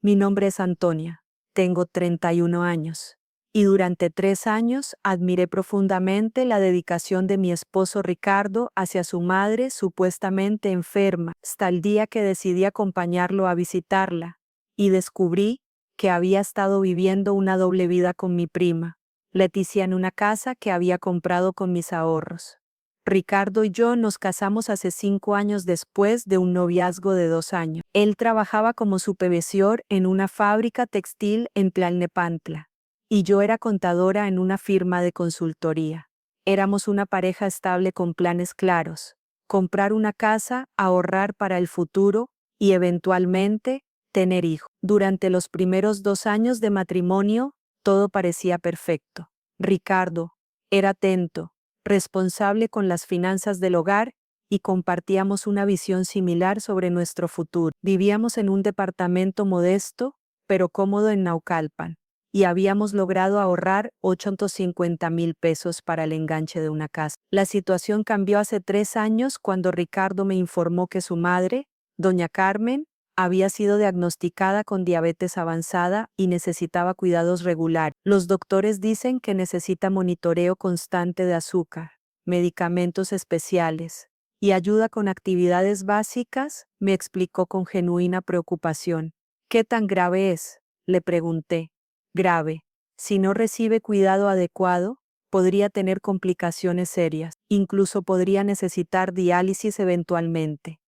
Mi nombre es Antonia, tengo 31 años, y durante 3 años admiré profundamente la dedicación de mi esposo Ricardo hacia su madre supuestamente enferma, hasta el día que decidí acompañarlo a visitarla, y descubrí que había estado viviendo una doble vida con mi prima, Leticia, en una casa que había comprado con mis ahorros. Ricardo y yo nos casamos hace 5 años después de un noviazgo de 2 años. Él trabajaba como supervisor en una fábrica textil en Tlalnepantla, y yo era contadora en una firma de consultoría. Éramos una pareja estable con planes claros: comprar una casa, ahorrar para el futuro y eventualmente tener hijos. Durante los primeros 2 años de matrimonio, todo parecía perfecto. Ricardo era atento, responsable con las finanzas del hogar, y compartíamos una visión similar sobre nuestro futuro. Vivíamos en un departamento modesto, pero cómodo en Naucalpan, y habíamos logrado ahorrar 850,000 pesos para el enganche de una casa. La situación cambió hace 3 años cuando Ricardo me informó que su madre, doña Carmen, había sido diagnosticada con diabetes avanzada y necesitaba cuidados regulares. Los doctores dicen que necesita monitoreo constante de azúcar, medicamentos especiales y ayuda con actividades básicas, me explicó con genuina preocupación. ¿Qué tan grave es?, le pregunté. Grave. Si no recibe cuidado adecuado, podría tener complicaciones serias. Incluso podría necesitar diálisis eventualmente.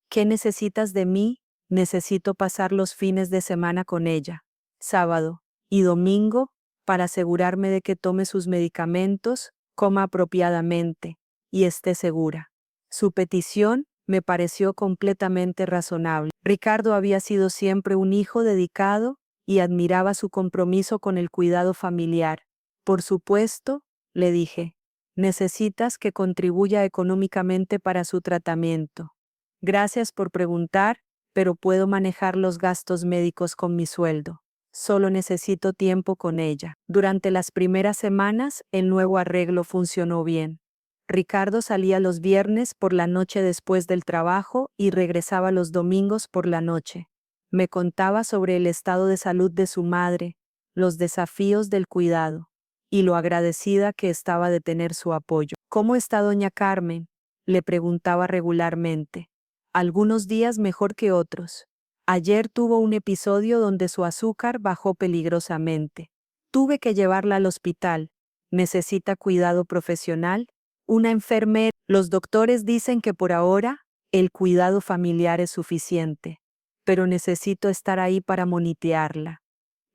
¿Qué necesitas de mí? Necesito pasar los fines de semana con ella, sábado y domingo, para asegurarme de que tome sus medicamentos, coma apropiadamente y esté segura. Su petición me pareció completamente razonable. Ricardo había sido siempre un hijo dedicado y admiraba su compromiso con el cuidado familiar. Por supuesto, le dije, necesitas que contribuya económicamente para su tratamiento. Gracias por preguntar, pero puedo manejar los gastos médicos con mi sueldo. Solo necesito tiempo con ella. Durante las primeras semanas, el nuevo arreglo funcionó bien. Ricardo salía los viernes por la noche después del trabajo y regresaba los domingos por la noche. Me contaba sobre el estado de salud de su madre, los desafíos del cuidado, y lo agradecida que estaba de tener su apoyo. ¿Cómo está doña Carmen?, le preguntaba regularmente. Algunos días mejor que otros. Ayer tuvo un episodio donde su azúcar bajó peligrosamente. Tuve que llevarla al hospital. ¿Necesita cuidado profesional? Una enfermera. Los doctores dicen que por ahora el cuidado familiar es suficiente, pero necesito estar ahí para monitorearla.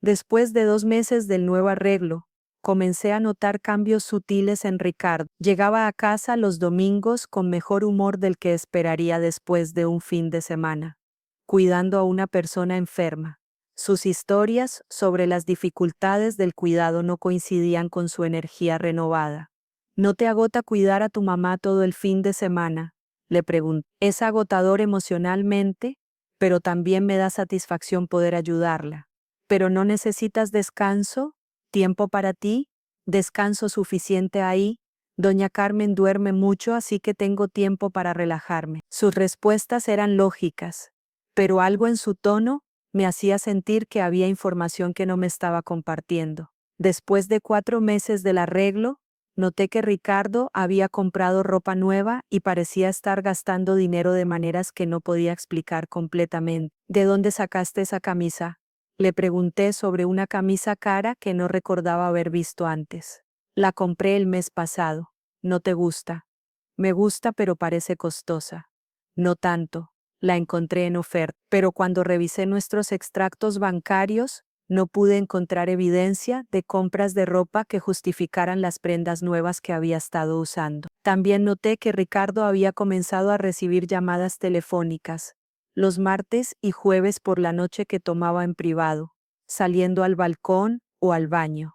Después de 2 meses del nuevo arreglo, comencé a notar cambios sutiles en Ricardo. Llegaba a casa los domingos con mejor humor del que esperaría después de un fin de semana, cuidando a una persona enferma. Sus historias sobre las dificultades del cuidado no coincidían con su energía renovada. ¿No te agota cuidar a tu mamá todo el fin de semana?, le pregunté. Es agotador emocionalmente, pero también me da satisfacción poder ayudarla. ¿Pero no necesitas descanso? ¿Tiempo para ti? ¿Descanso suficiente ahí? Doña Carmen duerme mucho, así que tengo tiempo para relajarme. Sus respuestas eran lógicas, pero algo en su tono me hacía sentir que había información que no me estaba compartiendo. Después de 4 meses del arreglo, noté que Ricardo había comprado ropa nueva y parecía estar gastando dinero de maneras que no podía explicar completamente. ¿De dónde sacaste esa camisa?, le pregunté sobre una camisa cara que no recordaba haber visto antes. La compré el mes pasado. ¿No te gusta? Me gusta, pero parece costosa. No tanto. La encontré en oferta, pero cuando revisé nuestros extractos bancarios, no pude encontrar evidencia de compras de ropa que justificaran las prendas nuevas que había estado usando. También noté que Ricardo había comenzado a recibir llamadas telefónicas los martes y jueves por la noche que tomaba en privado, saliendo al balcón o al baño.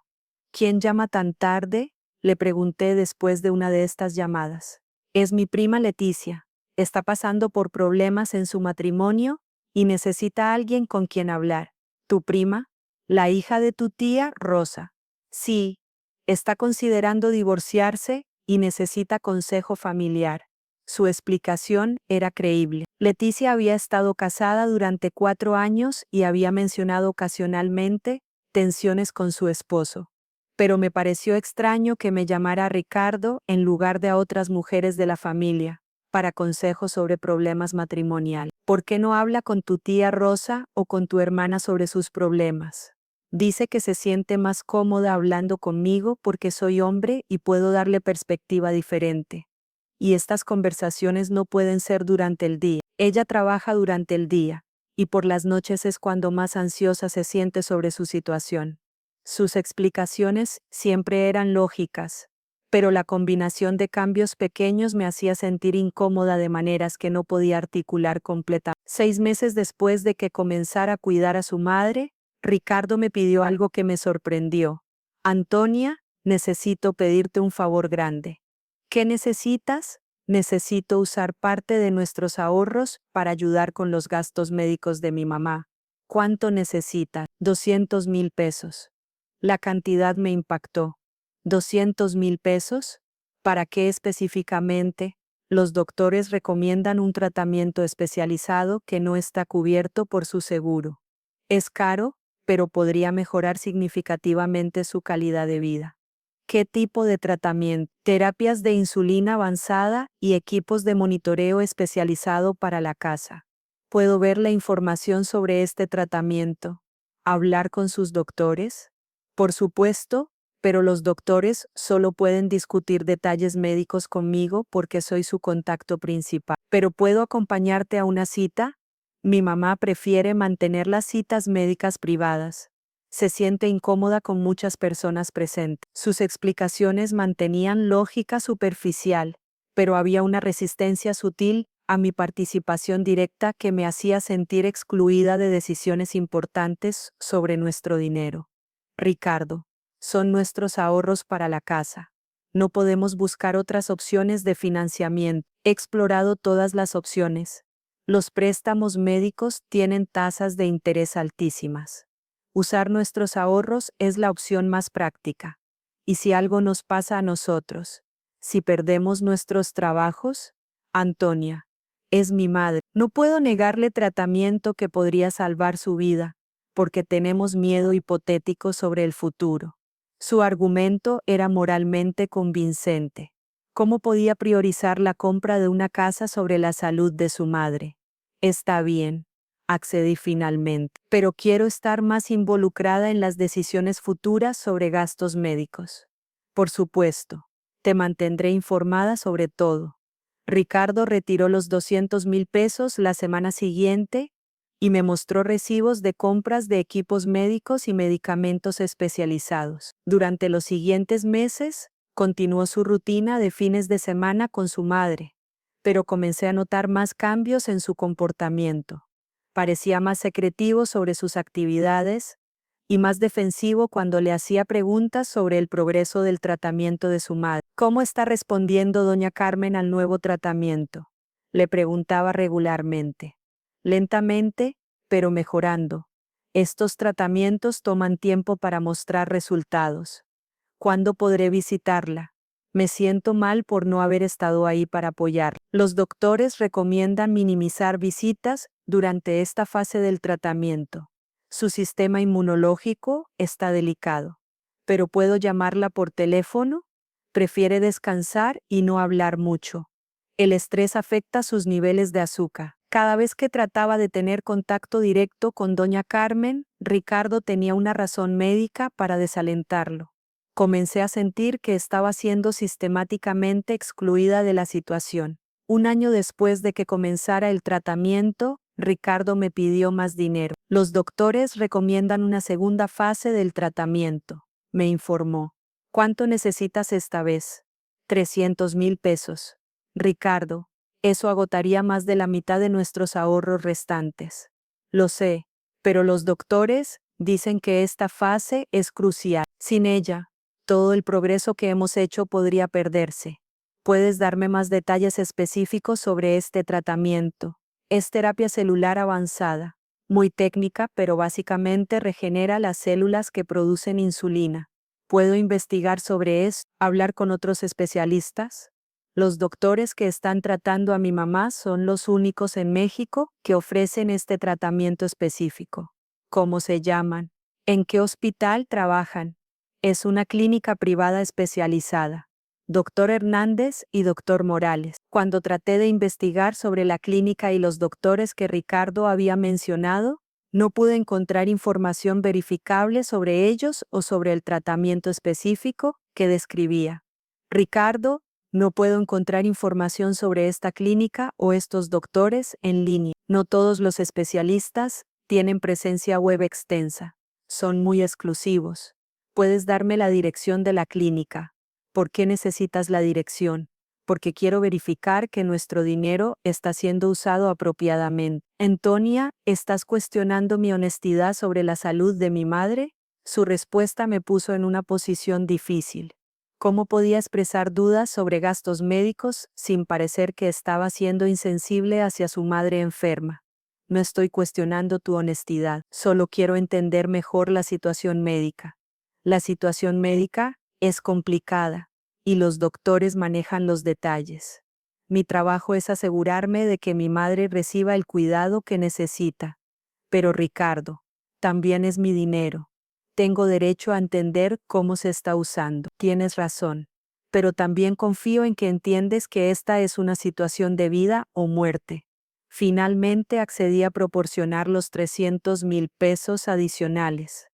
¿Quién llama tan tarde?, le pregunté después de una de estas llamadas. Es mi prima Leticia. Está pasando por problemas en su matrimonio y necesita a alguien con quien hablar. ¿Tu prima? ¿La hija de tu tía, Rosa? Sí, está considerando divorciarse y necesita consejo familiar. Su explicación era creíble. Leticia había estado casada durante 4 años y había mencionado ocasionalmente tensiones con su esposo. Pero me pareció extraño que me llamara Ricardo en lugar de a otras mujeres de la familia, para consejos sobre problemas matrimoniales. ¿Por qué no habla con tu tía Rosa o con tu hermana sobre sus problemas? Dice que se siente más cómoda hablando conmigo porque soy hombre y puedo darle perspectiva diferente. Y estas conversaciones no pueden ser durante el día. Ella trabaja durante el día, y por las noches es cuando más ansiosa se siente sobre su situación. Sus explicaciones siempre eran lógicas, pero la combinación de cambios pequeños me hacía sentir incómoda de maneras que no podía articular completamente. 6 meses después de que comenzara a cuidar a su madre, Ricardo me pidió algo que me sorprendió. Antonia, necesito pedirte un favor grande. ¿Qué necesitas? Necesito usar parte de nuestros ahorros para ayudar con los gastos médicos de mi mamá. ¿Cuánto necesitas? 200,000 pesos. La cantidad me impactó. ¿200,000 pesos? ¿Para qué específicamente? Los doctores recomiendan un tratamiento especializado que no está cubierto por su seguro. Es caro, pero podría mejorar significativamente su calidad de vida. ¿Qué tipo de tratamiento? Terapias de insulina avanzada y equipos de monitoreo especializado para la casa. ¿Puedo ver la información sobre este tratamiento? ¿Hablar con sus doctores? Por supuesto, pero los doctores solo pueden discutir detalles médicos conmigo porque soy su contacto principal. ¿Pero puedo acompañarte a una cita? Mi mamá prefiere mantener las citas médicas privadas. Se siente incómoda con muchas personas presentes. Sus explicaciones mantenían lógica superficial, pero había una resistencia sutil a mi participación directa que me hacía sentir excluida de decisiones importantes sobre nuestro dinero. Ricardo, son nuestros ahorros para la casa. No podemos buscar otras opciones de financiamiento. He explorado todas las opciones. Los préstamos médicos tienen tasas de interés altísimas. Usar nuestros ahorros es la opción más práctica. ¿Y si algo nos pasa a nosotros? ¿Si perdemos nuestros trabajos? Antonia, es mi madre. No puedo negarle tratamiento que podría salvar su vida, porque tenemos miedo hipotético sobre el futuro. Su argumento era moralmente convincente. ¿Cómo podía priorizar la compra de una casa sobre la salud de su madre? Está bien, accedí finalmente, pero quiero estar más involucrada en las decisiones futuras sobre gastos médicos. Por supuesto, te mantendré informada sobre todo. Ricardo retiró los 200,000 pesos la semana siguiente y me mostró recibos de compras de equipos médicos y medicamentos especializados. Durante los siguientes meses, continuó su rutina de fines de semana con su madre, pero comencé a notar más cambios en su comportamiento. Parecía más secretivo sobre sus actividades y más defensivo cuando le hacía preguntas sobre el progreso del tratamiento de su madre. ¿Cómo está respondiendo doña Carmen al nuevo tratamiento? Le preguntaba regularmente. Lentamente, pero mejorando. Estos tratamientos toman tiempo para mostrar resultados. ¿Cuándo podré visitarla? Me siento mal por no haber estado ahí para apoyar. Los doctores recomiendan minimizar visitas durante esta fase del tratamiento. Su sistema inmunológico está delicado. ¿Pero puedo llamarla por teléfono? Prefiere descansar y no hablar mucho. El estrés afecta sus niveles de azúcar. Cada vez que trataba de tener contacto directo con doña Carmen, Ricardo tenía una razón médica para desalentarlo. Comencé a sentir que estaba siendo sistemáticamente excluida de la situación. Un año después de que comenzara el tratamiento, Ricardo me pidió más dinero. Los doctores recomiendan una segunda fase del tratamiento, me informó. ¿Cuánto necesitas esta vez? 300,000 pesos. Ricardo, eso agotaría más de la mitad de nuestros ahorros restantes. Lo sé, pero los doctores dicen que esta fase es crucial. Sin ella, todo el progreso que hemos hecho podría perderse. ¿Puedes darme más detalles específicos sobre este tratamiento? Es terapia celular avanzada, muy técnica, pero básicamente regenera las células que producen insulina. ¿Puedo investigar sobre esto? ¿Hablar con otros especialistas? Los doctores que están tratando a mi mamá son los únicos en México que ofrecen este tratamiento específico. ¿Cómo se llaman? ¿En qué hospital trabajan? Es una clínica privada especializada. Doctor Hernández y Doctor Morales. Cuando traté de investigar sobre la clínica y los doctores que Ricardo había mencionado, no pude encontrar información verificable sobre ellos o sobre el tratamiento específico que describía. Ricardo, no puedo encontrar información sobre esta clínica o estos doctores en línea. No todos los especialistas tienen presencia web extensa. Son muy exclusivos. ¿Puedes darme la dirección de la clínica? ¿Por qué necesitas la dirección? Porque quiero verificar que nuestro dinero está siendo usado apropiadamente. Antonia, ¿estás cuestionando mi honestidad sobre la salud de mi madre? Su respuesta me puso en una posición difícil. ¿Cómo podía expresar dudas sobre gastos médicos sin parecer que estaba siendo insensible hacia su madre enferma? No estoy cuestionando tu honestidad, solo quiero entender mejor la situación médica. La situación médica es complicada y los doctores manejan los detalles. Mi trabajo es asegurarme de que mi madre reciba el cuidado que necesita. Pero Ricardo, también es mi dinero. Tengo derecho a entender cómo se está usando. Tienes razón. Pero también confío en que entiendes que esta es una situación de vida o muerte. Finalmente accedí a proporcionar los 300,000 pesos adicionales.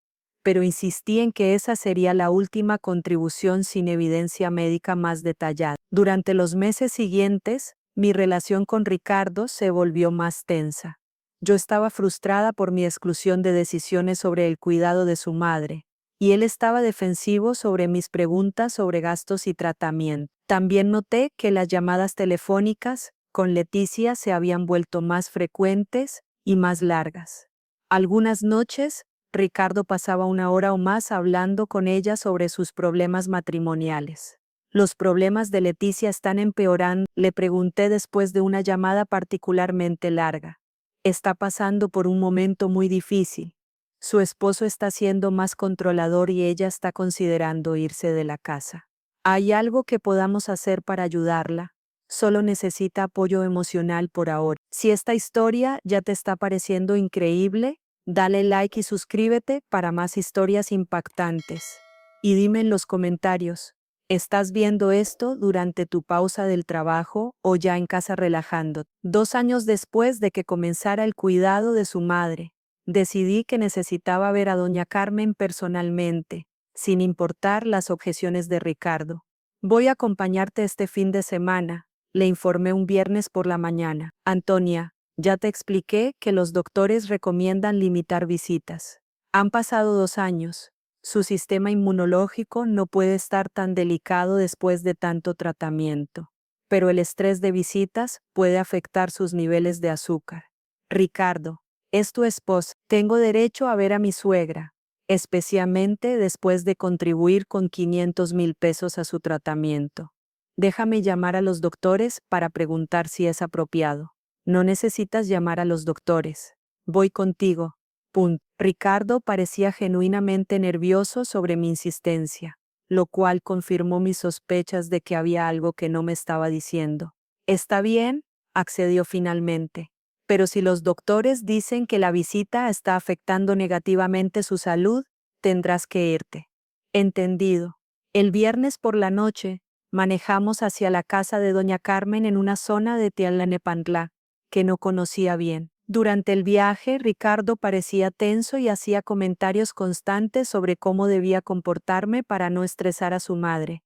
Pero insistí en que esa sería la última contribución sin evidencia médica más detallada. Durante los meses siguientes, mi relación con Ricardo se volvió más tensa. Yo estaba frustrada por mi exclusión de decisiones sobre el cuidado de su madre, y él estaba defensivo sobre mis preguntas sobre gastos y tratamiento. También noté que las llamadas telefónicas con Leticia se habían vuelto más frecuentes y más largas. Algunas noches, Ricardo pasaba 1 hora o más hablando con ella sobre sus problemas matrimoniales. ¿Los problemas de Leticia están empeorando?, le pregunté después de una llamada particularmente larga. Está pasando por un momento muy difícil. Su esposo está siendo más controlador y ella está considerando irse de la casa. ¿Hay algo que podamos hacer para ayudarla? Solo necesita apoyo emocional por ahora. Si esta historia ya te está pareciendo increíble, dale like y suscríbete para más historias impactantes. Y dime en los comentarios, ¿estás viendo esto durante tu pausa del trabajo o ya en casa relajándote? 2 años después de que comenzara el cuidado de su madre, decidí que necesitaba ver a doña Carmen personalmente, sin importar las objeciones de Ricardo. Voy a acompañarte este fin de semana, le informé un viernes por la mañana. Antonia, ya te expliqué que los doctores recomiendan limitar visitas. Han pasado 2 años. Su sistema inmunológico no puede estar tan delicado después de tanto tratamiento. Pero el estrés de visitas puede afectar sus niveles de azúcar. Ricardo, es tu esposa. Tengo derecho a ver a mi suegra, especialmente después de contribuir con 500,000 pesos a su tratamiento. Déjame llamar a los doctores para preguntar si es apropiado. No necesitas llamar a los doctores. Voy contigo. Ricardo parecía genuinamente nervioso sobre mi insistencia, lo cual confirmó mis sospechas de que había algo que no me estaba diciendo. Está bien, accedió finalmente. Pero si los doctores dicen que la visita está afectando negativamente su salud, tendrás que irte. Entendido. El viernes por la noche, manejamos hacia la casa de doña Carmen en una zona de Tlalnepantla, que no conocía bien. Durante el viaje, Ricardo parecía tenso y hacía comentarios constantes sobre cómo debía comportarme para no estresar a su madre.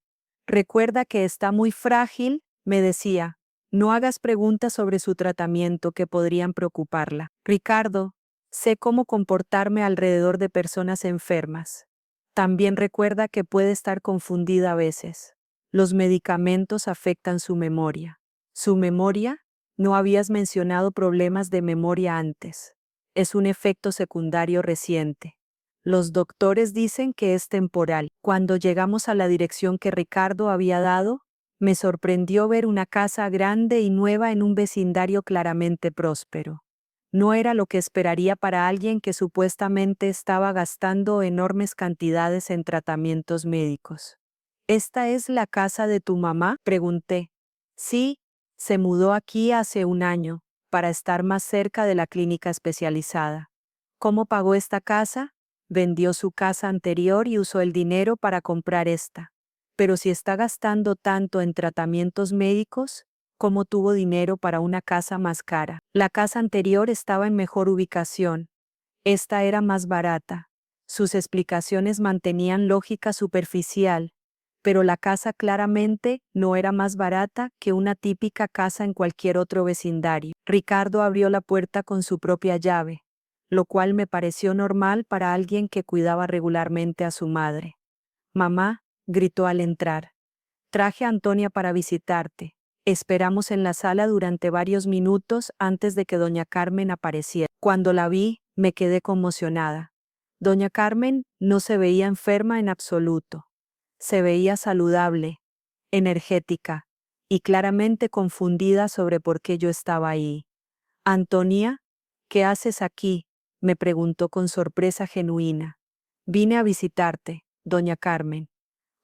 Recuerda que está muy frágil, me decía. No hagas preguntas sobre su tratamiento que podrían preocuparla. Ricardo, sé cómo comportarme alrededor de personas enfermas. También recuerda que puede estar confundida a veces. Los medicamentos afectan su memoria. ¿Su memoria? No habías mencionado problemas de memoria antes. Es un efecto secundario reciente. Los doctores dicen que es temporal. Cuando llegamos a la dirección que Ricardo había dado, me sorprendió ver una casa grande y nueva en un vecindario claramente próspero. No era lo que esperaría para alguien que supuestamente estaba gastando enormes cantidades en tratamientos médicos. ¿Esta es la casa de tu mamá?, pregunté. Sí, se mudó aquí hace un año, para estar más cerca de la clínica especializada. ¿Cómo pagó esta casa? Vendió su casa anterior y usó el dinero para comprar esta. Pero si está gastando tanto en tratamientos médicos, ¿cómo tuvo dinero para una casa más cara? La casa anterior estaba en mejor ubicación. Esta era más barata. Sus explicaciones mantenían lógica superficial, pero la casa claramente no era más barata que una típica casa en cualquier otro vecindario. Ricardo abrió la puerta con su propia llave, lo cual me pareció normal para alguien que cuidaba regularmente a su madre. Mamá, gritó al entrar. Traje a Antonia para visitarte. Esperamos en la sala durante varios minutos antes de que doña Carmen apareciera. Cuando la vi, me quedé conmocionada. Doña Carmen no se veía enferma en absoluto. Se veía saludable, energética y claramente confundida sobre por qué yo estaba ahí. Antonia, ¿qué haces aquí?, me preguntó con sorpresa genuina. Vine a visitarte, doña Carmen.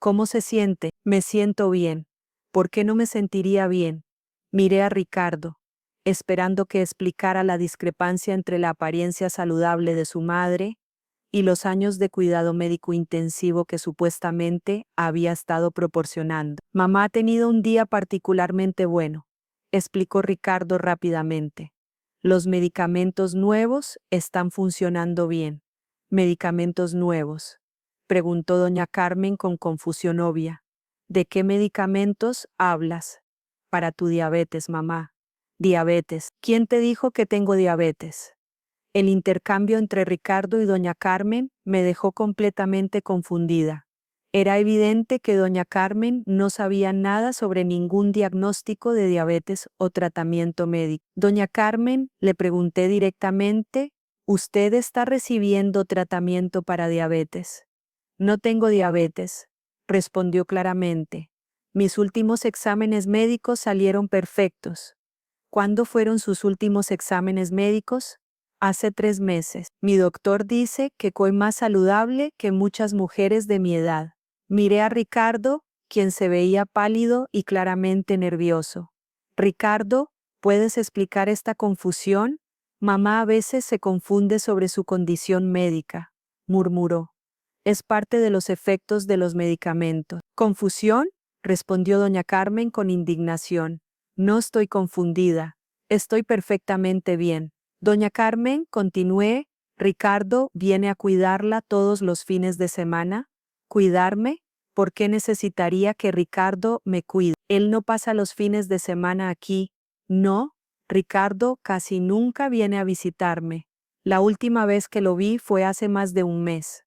¿Cómo se siente? Me siento bien. ¿Por qué no me sentiría bien? Miré a Ricardo, esperando que explicara la discrepancia entre la apariencia saludable de su madre y los años de cuidado médico intensivo que supuestamente había estado proporcionando. Mamá ha tenido un día particularmente bueno, explicó Ricardo rápidamente. Los medicamentos nuevos están funcionando bien. ¿Medicamentos nuevos?, preguntó doña Carmen con confusión obvia. ¿De qué medicamentos hablas? Para tu diabetes, mamá. Diabetes. ¿Quién te dijo que tengo diabetes? El intercambio entre Ricardo y doña Carmen me dejó completamente confundida. Era evidente que doña Carmen no sabía nada sobre ningún diagnóstico de diabetes o tratamiento médico. Doña Carmen, le pregunté directamente, ¿usted está recibiendo tratamiento para diabetes? No tengo diabetes, respondió claramente. Mis últimos exámenes médicos salieron perfectos. ¿Cuándo fueron sus últimos exámenes médicos? Hace 3 meses. Mi doctor dice que soy más saludable que muchas mujeres de mi edad. Miré a Ricardo, quien se veía pálido y claramente nervioso. Ricardo, ¿puedes explicar esta confusión? Mamá a veces se confunde sobre su condición médica, murmuró. Es parte de los efectos de los medicamentos. ¿Confusión?, respondió doña Carmen con indignación. No estoy confundida. Estoy perfectamente bien. Doña Carmen, continué, Ricardo viene a cuidarla todos los fines de semana. ¿Cuidarme? ¿Por qué necesitaría que Ricardo me cuide? Él no pasa los fines de semana aquí. No, Ricardo casi nunca viene a visitarme. La última vez que lo vi fue hace más de un mes.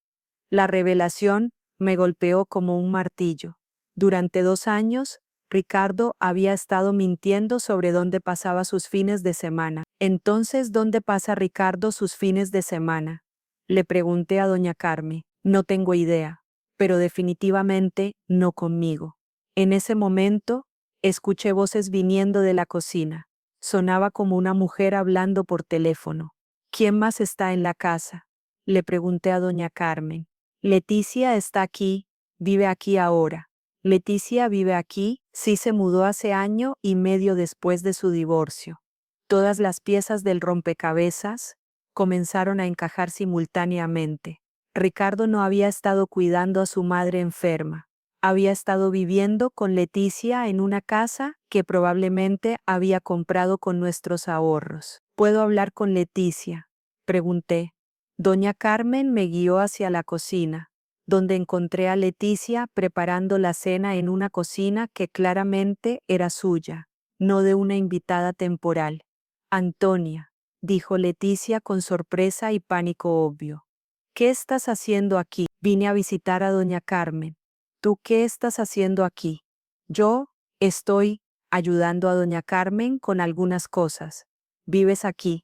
La revelación me golpeó como un martillo. Durante 2 años, Ricardo había estado mintiendo sobre dónde pasaba sus fines de semana. Entonces, ¿dónde pasa Ricardo sus fines de semana?, le pregunté a doña Carmen. No tengo idea, pero definitivamente no conmigo. En ese momento, escuché voces viniendo de la cocina. Sonaba como una mujer hablando por teléfono. ¿Quién más está en la casa?, le pregunté a doña Carmen. Leticia está aquí, vive aquí ahora. Leticia vive aquí, sí, se mudó hace año y medio después de su divorcio. Todas las piezas del rompecabezas comenzaron a encajar simultáneamente. Ricardo no había estado cuidando a su madre enferma. Había estado viviendo con Leticia en una casa que probablemente había comprado con nuestros ahorros. ¿Puedo hablar con Leticia?, pregunté. Doña Carmen me guió hacia la cocina, donde encontré a Leticia preparando la cena en una cocina que claramente era suya, no de una invitada temporal. Antonia, dijo Leticia con sorpresa y pánico obvio. ¿Qué estás haciendo aquí? Vine a visitar a doña Carmen. ¿Tú qué estás haciendo aquí? Yo estoy ayudando a doña Carmen con algunas cosas. ¿Vives aquí?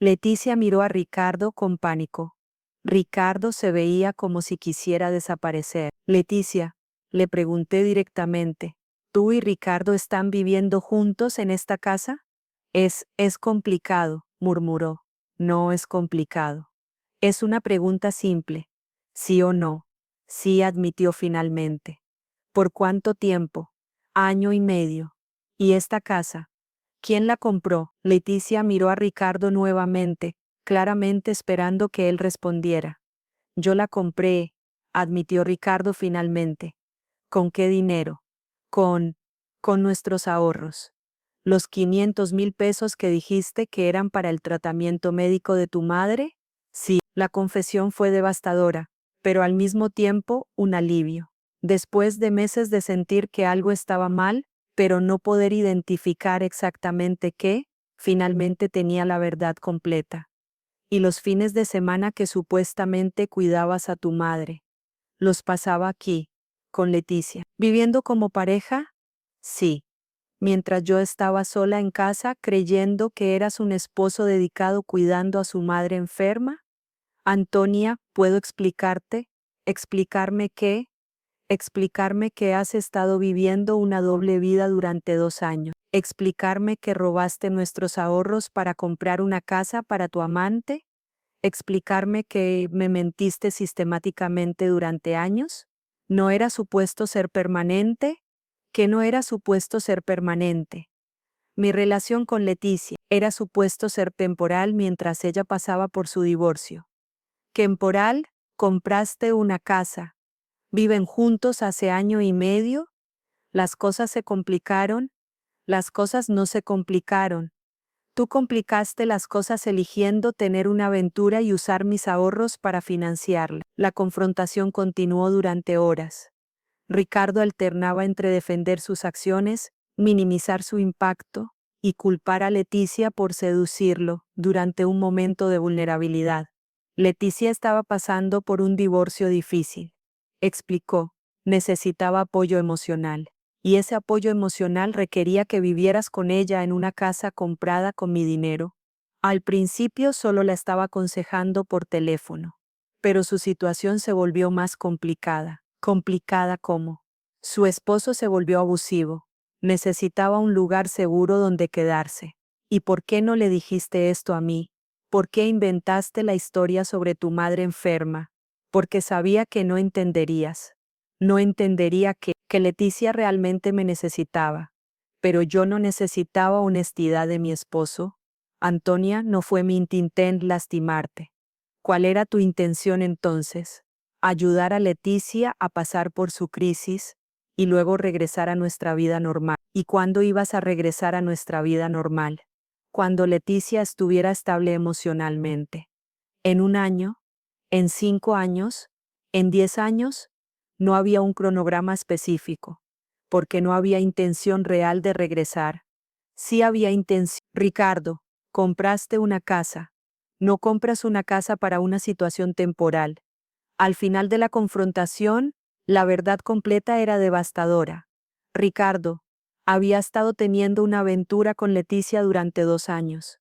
Leticia miró a Ricardo con pánico. Ricardo se veía como si quisiera desaparecer. Leticia, le pregunté directamente, ¿tú y Ricardo están viviendo juntos en esta casa? Es complicado, murmuró. No es complicado. Es una pregunta simple. ¿Sí o no? Sí, admitió finalmente. ¿Por cuánto tiempo? Año y medio. ¿Y esta casa? ¿Quién la compró? Leticia miró a Ricardo nuevamente, claramente esperando que él respondiera. Yo la compré, admitió Ricardo finalmente. ¿Con qué dinero? Con nuestros ahorros. ¿Los 500,000 pesos que dijiste que eran para el tratamiento médico de tu madre? Sí, la confesión fue devastadora, pero al mismo tiempo un alivio. Después de meses de sentir que algo estaba mal, pero no poder identificar exactamente qué, finalmente tenía la verdad completa. Y los fines de semana que supuestamente cuidabas a tu madre, los pasaba aquí, con Leticia. ¿Viviendo como pareja? Sí. Mientras yo estaba sola en casa creyendo que eras un esposo dedicado cuidando a su madre enferma. Antonia, ¿puedo explicarte? ¿Explicarme qué? Explicarme que has estado viviendo una doble vida durante 2 años. Explicarme que robaste nuestros ahorros para comprar una casa para tu amante. Explicarme que me mentiste sistemáticamente durante años. ¿No era supuesto ser permanente? Que no era supuesto ser permanente. Mi relación con Leticia era supuesto ser temporal mientras ella pasaba por su divorcio. Temporal, compraste una casa. Viven juntos hace 1 año y medio. Las cosas se complicaron. Las cosas no se complicaron. Tú complicaste las cosas eligiendo tener una aventura y usar mis ahorros para financiarla. La confrontación continuó durante horas. Ricardo alternaba entre defender sus acciones, minimizar su impacto y culpar a Leticia por seducirlo durante un momento de vulnerabilidad. Leticia estaba pasando por un divorcio difícil. Explicó, necesitaba apoyo emocional. Y ese apoyo emocional requería que vivieras con ella en una casa comprada con mi dinero. Al principio solo la estaba aconsejando por teléfono, pero su situación se volvió más complicada. ¿Complicada cómo? Su esposo se volvió abusivo. Necesitaba un lugar seguro donde quedarse. ¿Y por qué no le dijiste esto a mí? ¿Por qué inventaste la historia sobre tu madre enferma? Porque sabía que no entenderías. No entendería que Leticia realmente me necesitaba. Pero yo no necesitaba honestidad de mi esposo. Antonia, no fue mi intención lastimarte. ¿Cuál era tu intención entonces? Ayudar a Leticia a pasar por su crisis y luego regresar a nuestra vida normal. ¿Y cuándo ibas a regresar a nuestra vida normal? Cuando Leticia estuviera estable emocionalmente. ¿En 1 año? ¿En 5 años? ¿En 10 años? No había un cronograma específico, porque no había intención real de regresar. Sí había intención. Ricardo, compraste una casa. No compras una casa para una situación temporal. Al final de la confrontación, la verdad completa era devastadora. Ricardo había estado teniendo una aventura con Leticia durante 2 años.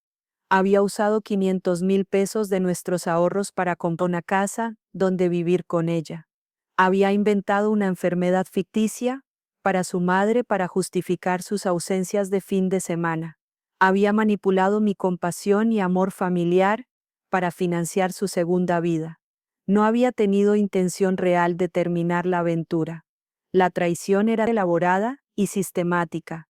Había usado 500,000 pesos de nuestros ahorros para comprar una casa donde vivir con ella. Había inventado una enfermedad ficticia para su madre para justificar sus ausencias de fin de semana. Había manipulado mi compasión y amor familiar para financiar su segunda vida. No había tenido intención real de terminar la aventura. La traición era elaborada y sistemática,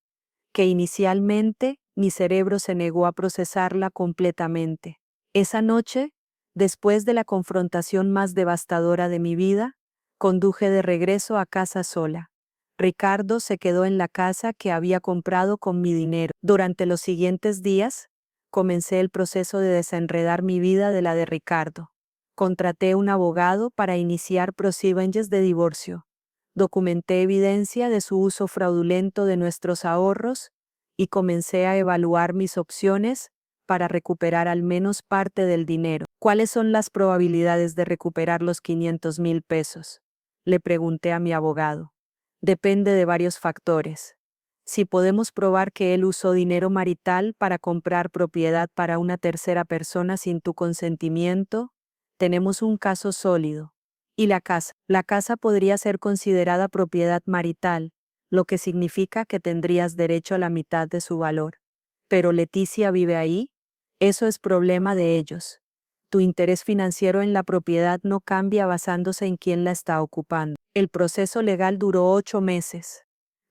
que inicialmente mi cerebro se negó a procesarla completamente. Esa noche, después de la confrontación más devastadora de mi vida, conduje de regreso a casa sola. Ricardo se quedó en la casa que había comprado con mi dinero. Durante los siguientes días, comencé el proceso de desenredar mi vida de la de Ricardo. Contraté un abogado para iniciar procedimientos de divorcio. Documenté evidencia de su uso fraudulento de nuestros ahorros y comencé a evaluar mis opciones para recuperar al menos parte del dinero. ¿Cuáles son las probabilidades de recuperar los 500,000 pesos? Le pregunté a mi abogado. Depende de varios factores. Si podemos probar que él usó dinero marital para comprar propiedad para una tercera persona sin tu consentimiento, tenemos un caso sólido. Y la casa podría ser considerada propiedad marital, lo que significa que tendrías derecho a la mitad de su valor. Pero Leticia vive ahí, eso es problema de ellos. Tu interés financiero en la propiedad no cambia basándose en quién la está ocupando. El proceso legal duró 8 meses.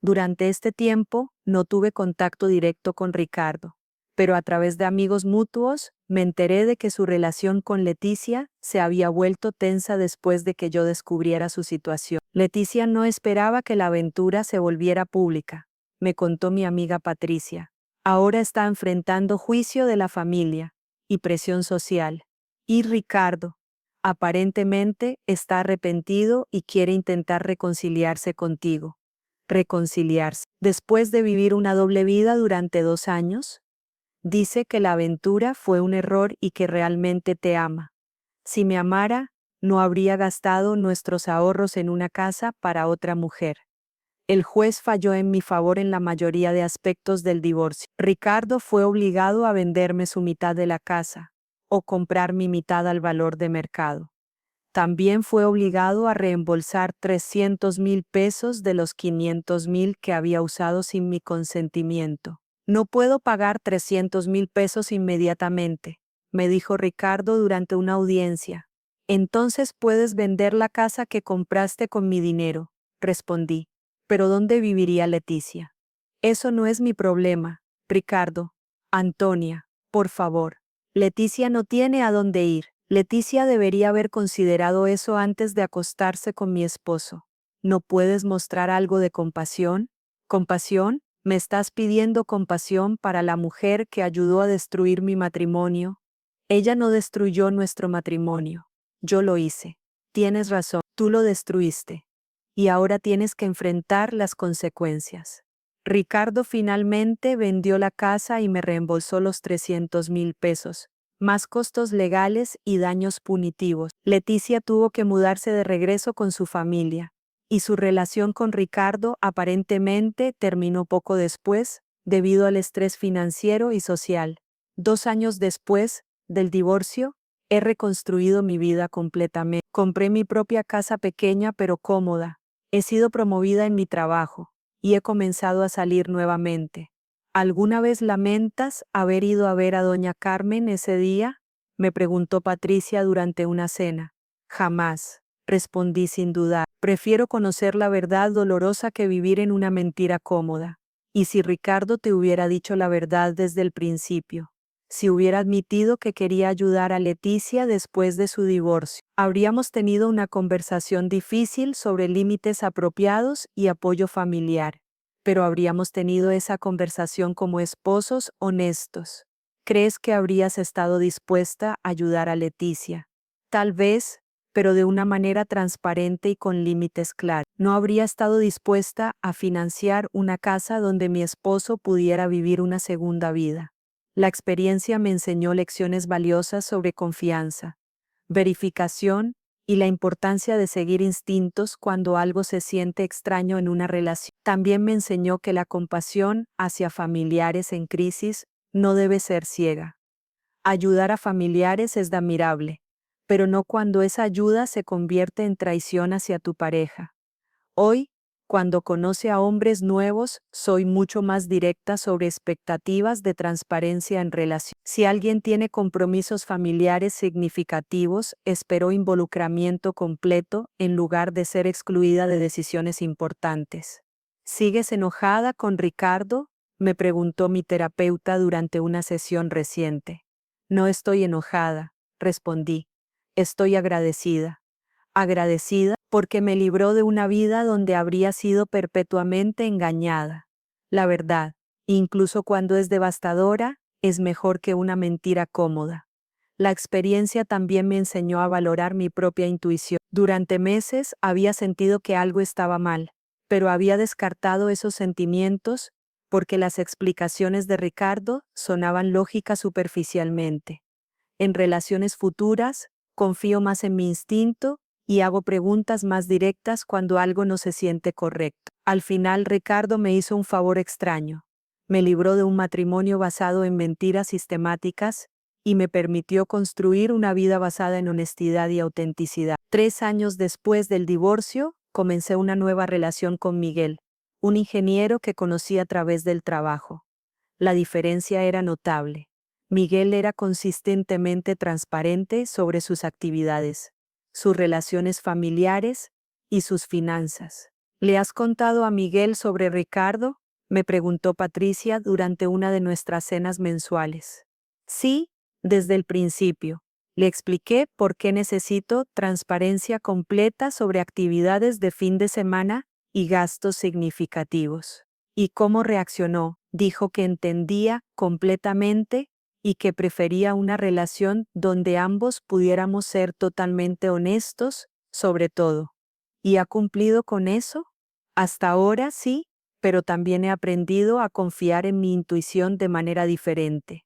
Durante este tiempo no tuve contacto directo con Ricardo, pero a través de amigos mutuos me enteré de que su relación con Leticia se había vuelto tensa después de que yo descubriera su situación. Leticia no esperaba que la aventura se volviera pública, me contó mi amiga Patricia. Ahora está enfrentando juicio de la familia y presión social. Y Ricardo, aparentemente, está arrepentido y quiere intentar reconciliarse contigo. Reconciliarse. Después de vivir una doble vida durante 2 años, dice que la aventura fue un error y que realmente te ama. Si me amara, no habría gastado nuestros ahorros en una casa para otra mujer. El juez falló en mi favor en la mayoría de aspectos del divorcio. Ricardo fue obligado a venderme su mitad de la casa, o comprar mi mitad al valor de mercado. También fue obligado a reembolsar 300,000 pesos de los 500,000 que había usado sin mi consentimiento. No puedo pagar 300,000 pesos inmediatamente, me dijo Ricardo durante una audiencia. Entonces puedes vender la casa que compraste con mi dinero, respondí. ¿Pero dónde viviría Leticia? Eso no es mi problema, Ricardo. Antonia, por favor. Leticia no tiene a dónde ir. Leticia debería haber considerado eso antes de acostarse con mi esposo. ¿No puedes mostrar algo de compasión? ¿Compasión? ¿Me estás pidiendo compasión para la mujer que ayudó a destruir mi matrimonio? Ella no destruyó nuestro matrimonio. Yo lo hice. Tienes razón, tú lo destruiste. Y ahora tienes que enfrentar las consecuencias. Ricardo finalmente vendió la casa y me reembolsó los 300,000 pesos, más costos legales y daños punitivos. Leticia tuvo que mudarse de regreso con su familia, y su relación con Ricardo aparentemente terminó poco después, debido al estrés financiero y social. 2 años después del divorcio, he reconstruido mi vida completamente. Compré mi propia casa pequeña pero cómoda. He sido promovida en mi trabajo y he comenzado a salir nuevamente. ¿Alguna vez lamentas haber ido a ver a doña Carmen ese día?, me preguntó Patricia durante una cena. Jamás, respondí sin dudar. Prefiero conocer la verdad dolorosa que vivir en una mentira cómoda. ¿Y si Ricardo te hubiera dicho la verdad desde el principio? Si hubiera admitido que quería ayudar a Leticia después de su divorcio, habríamos tenido una conversación difícil sobre límites apropiados y apoyo familiar, pero habríamos tenido esa conversación como esposos honestos. ¿Crees que habrías estado dispuesta a ayudar a Leticia? Tal vez, pero de una manera transparente y con límites claros. No habría estado dispuesta a financiar una casa donde mi esposo pudiera vivir una segunda vida. La experiencia me enseñó lecciones valiosas sobre confianza, verificación y la importancia de seguir instintos cuando algo se siente extraño en una relación. También me enseñó que la compasión hacia familiares en crisis no debe ser ciega. Ayudar a familiares es admirable, pero no cuando esa ayuda se convierte en traición hacia tu pareja. Hoy, cuando conoce a hombres nuevos, soy mucho más directa sobre expectativas de transparencia en relación. Si alguien tiene compromisos familiares significativos, espero involucramiento completo en lugar de ser excluida de decisiones importantes. ¿Sigues enojada con Ricardo?, me preguntó mi terapeuta durante una sesión reciente. No estoy enojada, respondí. Estoy agradecida. Agradecida porque me libró de una vida donde habría sido perpetuamente engañada. La verdad, incluso cuando es devastadora, es mejor que una mentira cómoda. La experiencia también me enseñó a valorar mi propia intuición. Durante meses había sentido que algo estaba mal, pero había descartado esos sentimientos porque las explicaciones de Ricardo sonaban lógicas superficialmente. En relaciones futuras, confío más en mi instinto y hago preguntas más directas cuando algo no se siente correcto. Al final, Ricardo me hizo un favor extraño. Me libró de un matrimonio basado en mentiras sistemáticas y me permitió construir una vida basada en honestidad y autenticidad. 3 años después del divorcio, comencé una nueva relación con Miguel, un ingeniero que conocí a través del trabajo. La diferencia era notable. Miguel era consistentemente transparente sobre sus actividades, sus relaciones familiares y sus finanzas. ¿Le has contado a Miguel sobre Ricardo? Me preguntó Patricia durante una de nuestras cenas mensuales. Sí, desde el principio. Le expliqué por qué necesito transparencia completa sobre actividades de fin de semana y gastos significativos. ¿Y cómo reaccionó? Dijo que entendía completamente y que prefería una relación donde ambos pudiéramos ser totalmente honestos sobre todo. ¿Y ha cumplido con eso? Hasta ahora sí, pero también he aprendido a confiar en mi intuición de manera diferente.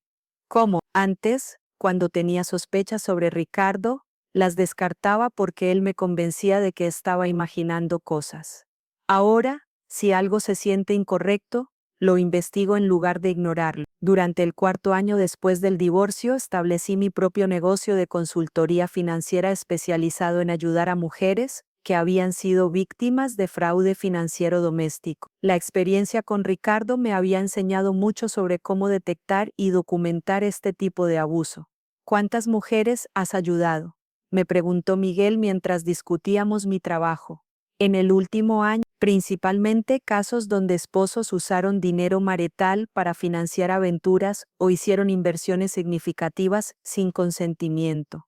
¿Cómo? Antes, cuando tenía sospechas sobre Ricardo, las descartaba porque él me convencía de que estaba imaginando cosas. Ahora, si algo se siente incorrecto, lo investigo en lugar de ignorarlo. Durante el 4 año después del divorcio, establecí mi propio negocio de consultoría financiera especializado en ayudar a mujeres que habían sido víctimas de fraude financiero doméstico. La experiencia con Ricardo me había enseñado mucho sobre cómo detectar y documentar este tipo de abuso. ¿Cuántas mujeres has ayudado?, me preguntó Miguel mientras discutíamos mi trabajo. En el último año, principalmente casos donde esposos usaron dinero marital para financiar aventuras o hicieron inversiones significativas sin consentimiento.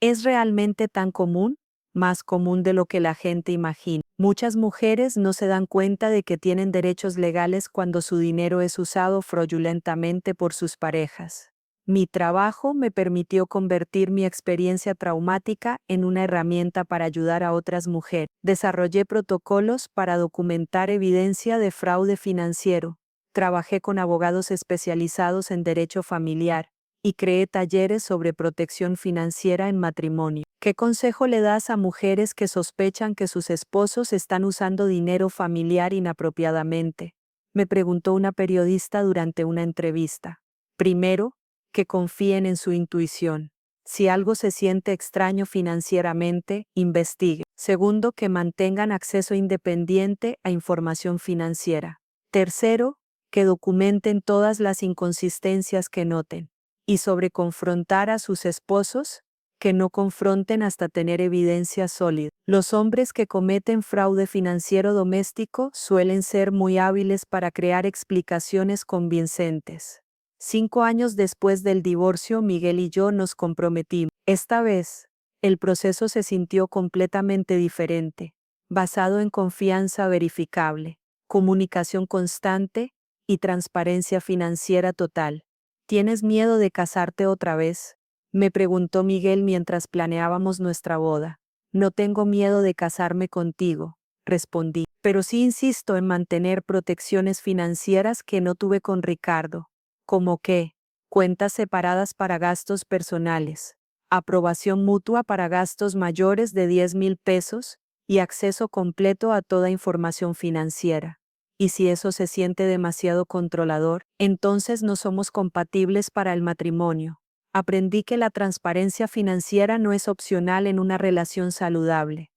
¿Es realmente tan común? Más común de lo que la gente imagina. Muchas mujeres no se dan cuenta de que tienen derechos legales cuando su dinero es usado fraudulentamente por sus parejas. Mi trabajo me permitió convertir mi experiencia traumática en una herramienta para ayudar a otras mujeres. Desarrollé protocolos para documentar evidencia de fraude financiero. Trabajé con abogados especializados en derecho familiar y creé talleres sobre protección financiera en matrimonio. ¿Qué consejo le das a mujeres que sospechan que sus esposos están usando dinero familiar inapropiadamente?, me preguntó una periodista durante una entrevista. Primero, que confíen en su intuición. Si algo se siente extraño financieramente, investigue. Segundo, que mantengan acceso independiente a información financiera. Tercero, que documenten todas las inconsistencias que noten. Y sobre confrontar a sus esposos, que no confronten hasta tener evidencia sólida. Los hombres que cometen fraude financiero doméstico suelen ser muy hábiles para crear explicaciones convincentes. 5 años después del divorcio, Miguel y yo nos comprometimos. Esta vez, el proceso se sintió completamente diferente, basado en confianza verificable, comunicación constante y transparencia financiera total. ¿Tienes miedo de casarte otra vez?, me preguntó Miguel mientras planeábamos nuestra boda. No tengo miedo de casarme contigo, respondí, pero sí insisto en mantener protecciones financieras que no tuve con Ricardo. ¿Como qué? Cuentas separadas para gastos personales, aprobación mutua para gastos mayores de 10,000 pesos y acceso completo a toda información financiera. Y si eso se siente demasiado controlador, entonces no somos compatibles para el matrimonio. Aprendí que la transparencia financiera no es opcional en una relación saludable.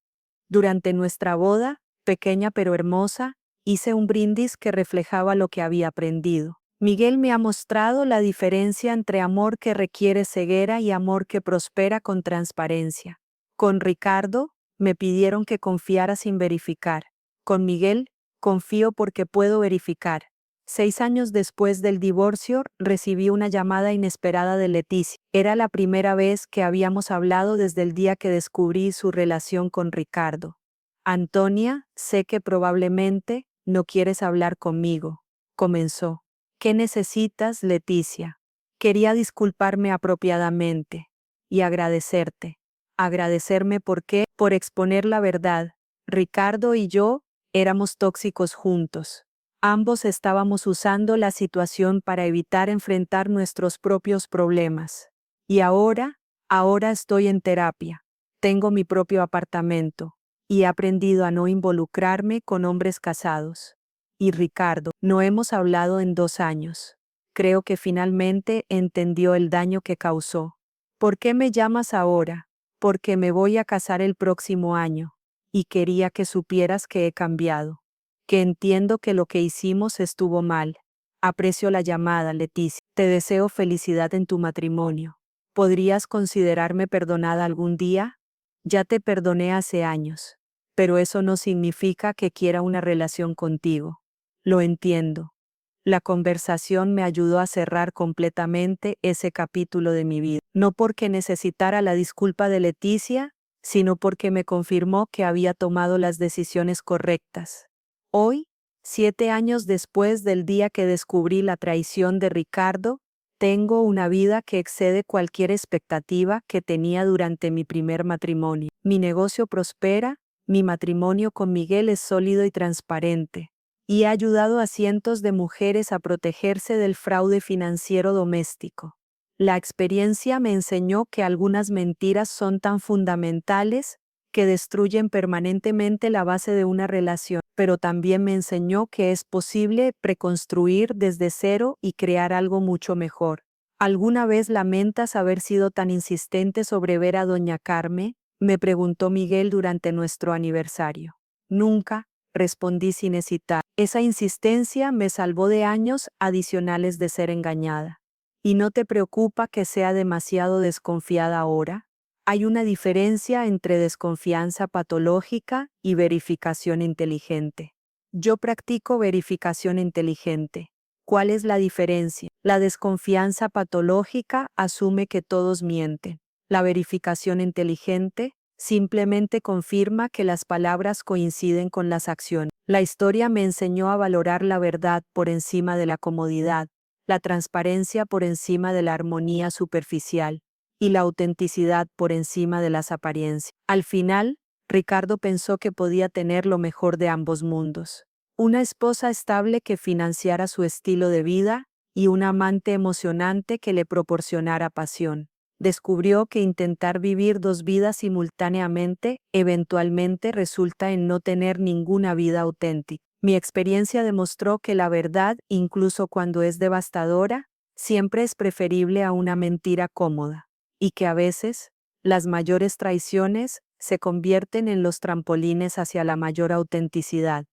Durante nuestra boda, pequeña pero hermosa, hice un brindis que reflejaba lo que había aprendido. Miguel me ha mostrado la diferencia entre amor que requiere ceguera y amor que prospera con transparencia. Con Ricardo, me pidieron que confiara sin verificar. Con Miguel, confío porque puedo verificar. 6 años después del divorcio, recibí una llamada inesperada de Leticia. Era la primera vez que habíamos hablado desde el día que descubrí su relación con Ricardo. Antonia, sé que probablemente no quieres hablar conmigo, comenzó. ¿Qué necesitas, Leticia? Quería disculparme apropiadamente y agradecerte. ¿Agradecerme por qué? Por exponer la verdad. Ricardo y yo éramos tóxicos juntos. Ambos estábamos usando la situación para evitar enfrentar nuestros propios problemas. Y ahora estoy en terapia. Tengo mi propio apartamento y he aprendido a no involucrarme con hombres casados. Y Ricardo, no hemos hablado en 2 años. Creo que finalmente entendió el daño que causó. ¿Por qué me llamas ahora? Porque me voy a casar el próximo año. Y quería que supieras que he cambiado. Que entiendo que lo que hicimos estuvo mal. Aprecio la llamada, Leticia. Te deseo felicidad en tu matrimonio. ¿Podrías considerarme perdonada algún día? Ya te perdoné hace años. pero eso no significa que quiera una relación contigo. Lo entiendo. La conversación me ayudó a cerrar completamente ese capítulo de mi vida, no porque necesitara la disculpa de Leticia, sino porque me confirmó que había tomado las decisiones correctas. Hoy, 7 años después del día que descubrí la traición de Ricardo, tengo una vida que excede cualquier expectativa que tenía durante mi primer matrimonio. Mi negocio prospera, mi matrimonio con Miguel es sólido y transparente, y ha ayudado a cientos de mujeres a protegerse del fraude financiero doméstico. La experiencia me enseñó que algunas mentiras son tan fundamentales que destruyen permanentemente la base de una relación, pero también me enseñó que es posible reconstruir desde cero y crear algo mucho mejor. ¿Alguna vez lamentas haber sido tan insistente sobre ver a doña Carmen?, me preguntó Miguel durante nuestro aniversario. Nunca, respondí sin hesitar. Esa insistencia me salvó de años adicionales de ser engañada. ¿Y no te preocupa que sea demasiado desconfiada ahora? Hay una diferencia entre desconfianza patológica y verificación inteligente. Yo practico verificación inteligente. ¿Cuál es la diferencia? La desconfianza patológica asume que todos mienten. La verificación inteligente simplemente confirma que las palabras coinciden con las acciones. La historia me enseñó a valorar la verdad por encima de la comodidad, la transparencia por encima de la armonía superficial y la autenticidad por encima de las apariencias. Al final, Ricardo pensó que podía tener lo mejor de ambos mundos: una esposa estable que financiara su estilo de vida y un amante emocionante que le proporcionara pasión. Descubrió que intentar vivir dos vidas simultáneamente eventualmente resulta en no tener ninguna vida auténtica. Mi experiencia demostró que la verdad, incluso cuando es devastadora, siempre es preferible a una mentira cómoda, y que a veces, las mayores traiciones se convierten en los trampolines hacia la mayor autenticidad.